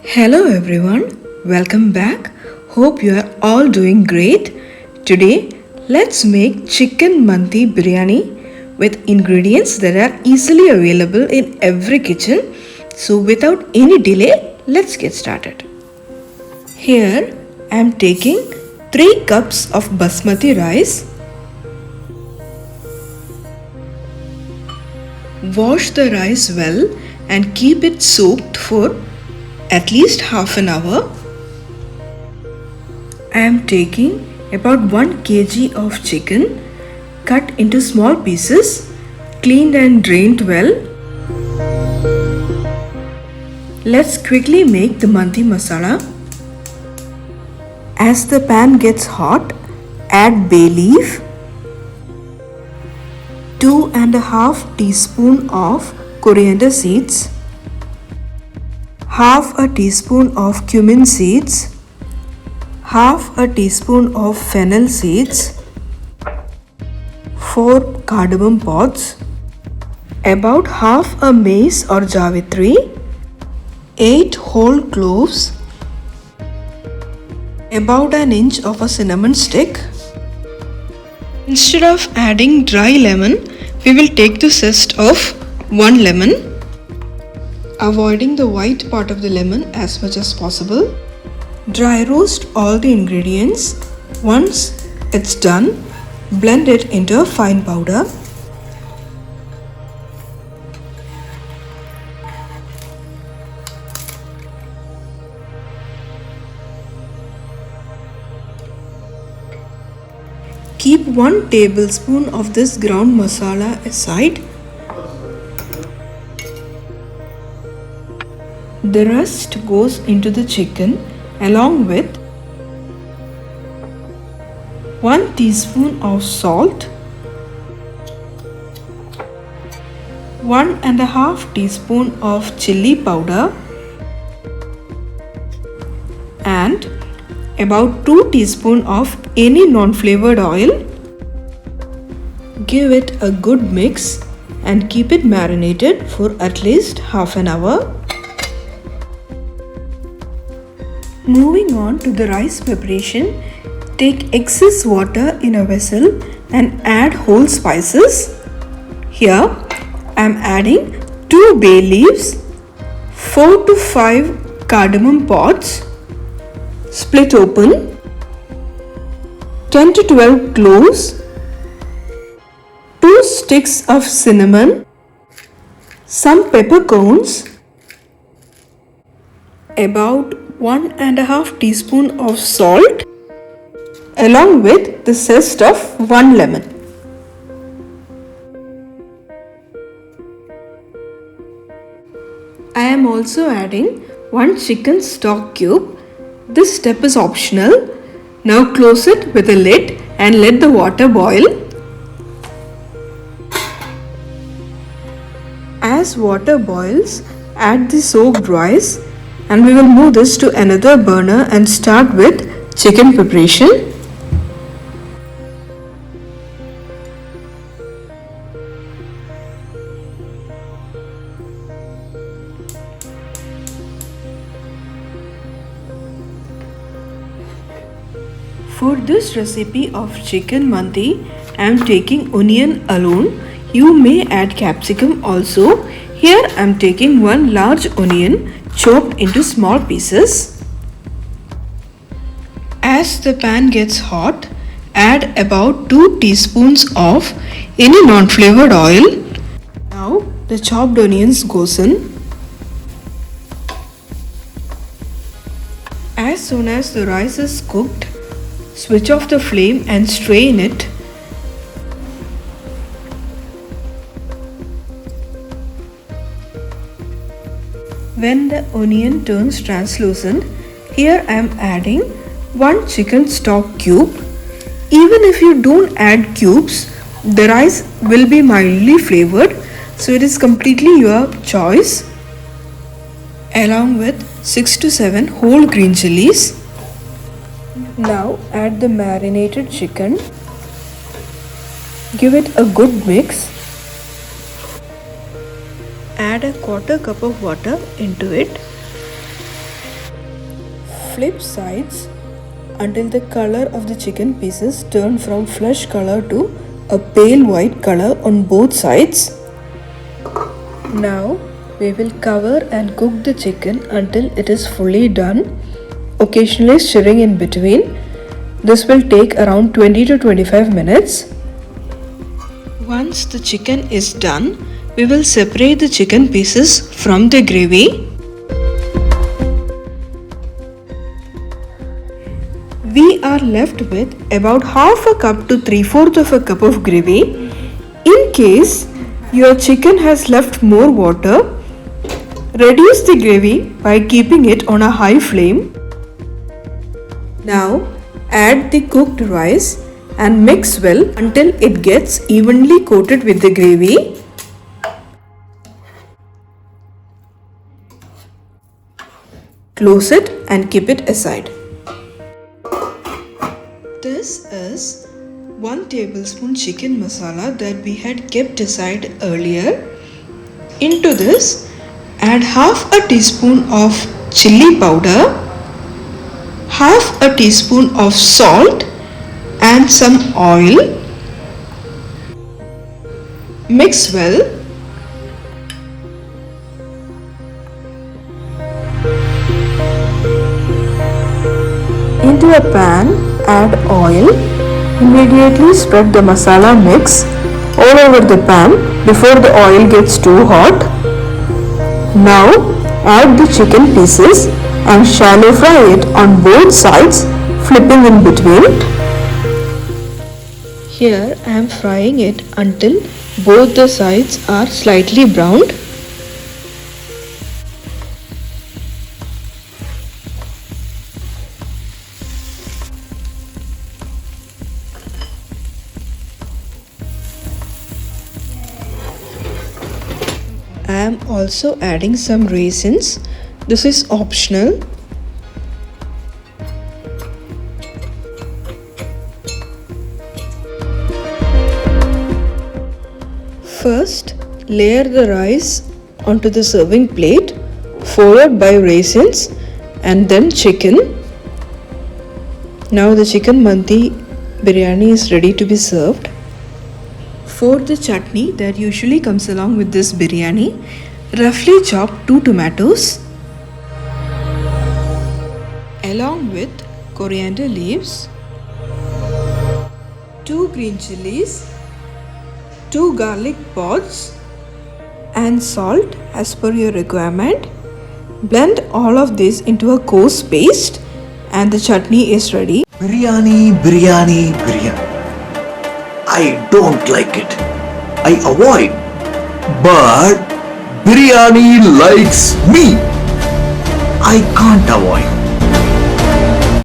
Hello everyone, welcome back. Hope you are all doing great. Today, let's make chicken mandi biryani with ingredients that are easily available in every kitchen. So, without any delay, let's get started. Here, I am taking 3 cups of basmati rice. Wash the rice well and keep it soaked for at least half an hour. I am taking about 1 kg of chicken cut into small pieces, cleaned and drained well. Let's quickly make the mandi masala. As the pan gets hot, add bay leaf, 2.5 teaspoon of coriander seeds, half a teaspoon of cumin seeds, half a teaspoon of fennel seeds, 4 cardamom pods, about half a mace or javitri, 8 whole cloves, about an inch of a cinnamon stick. Instead of adding dry lemon, we will take the zest of 1 lemon, avoiding the white part of the lemon as much as possible. Dry roast all the ingredients. Once it's done, blend it into a fine powder. Keep 1 tablespoon of this ground masala aside. The rest goes into the chicken along with 1 teaspoon of salt, 1.5 teaspoon of chili powder and about 2 teaspoon of any non-flavored oil. Give it a good mix and keep it marinated for at least half an hour. Moving on to the rice preparation, take excess water in a vessel and add whole spices. Here I am adding 2 bay leaves, 4 to 5 cardamom pods, split open, 10 to 12 cloves, 2 sticks of cinnamon, some peppercorns, about 1.5 teaspoon of salt, along with the zest of 1 lemon. I am also adding 1 chicken stock cube. This step is optional. Now close it with a lid and let the water boil. As water boils, add the soaked rice and we will move this to another burner and start with chicken preparation. For this recipe of chicken mandi, I am taking onion alone. You may add capsicum also. Here I am taking 1 large onion chopped into small pieces. As the pan gets hot, add about 2 teaspoons of any non-flavored oil. Now the chopped onions goes in. As soon as the rice is cooked, switch off the flame and strain it. When the onion turns translucent, here I am adding 1 chicken stock cube. Even if you don't add cubes, the rice will be mildly flavored, so it is completely your choice. Along with 6 to 7 whole green chilies. Now add the marinated chicken. Give it a good mix. Add a 1/4 cup of water into it. Flip sides until the color of the chicken pieces turn from flesh color to a pale white color on both sides. Now we will cover and cook the chicken until it is fully done, occasionally stirring in between. This will take around 20 to 25 minutes. Once the chicken is done, we will separate the chicken pieces from the gravy. We are left with about half a cup to 3/4 of a cup of gravy. In case your chicken has left more water, reduce the gravy by keeping it on a high flame. Now add the cooked rice and mix well until it gets evenly coated with the gravy. Close it and keep it aside. This is 1 tablespoon chicken masala that we had kept aside earlier. Into this, add half a teaspoon of chili powder, half a teaspoon of salt and some oil. Mix well. Into a pan, add oil. Immediately spread the masala mix all over the pan before the oil gets too hot. Now add the chicken pieces and shallow fry it on both sides, flipping in between. Here I am frying it until both the sides are slightly browned. I am also adding some raisins. This is optional. First, layer the rice onto the serving plate, followed by raisins and then chicken. Now the chicken mandi biryani is ready to be served. For the chutney that usually comes along with this biryani, roughly chop 2 tomatoes along with coriander leaves, 2 green chilies, 2 garlic pods and salt as per your requirement. Blend all of this into a coarse paste and the chutney is ready. Biryani, biryani, biryani. I don't like it. I avoid. But biryani likes me. I can't avoid.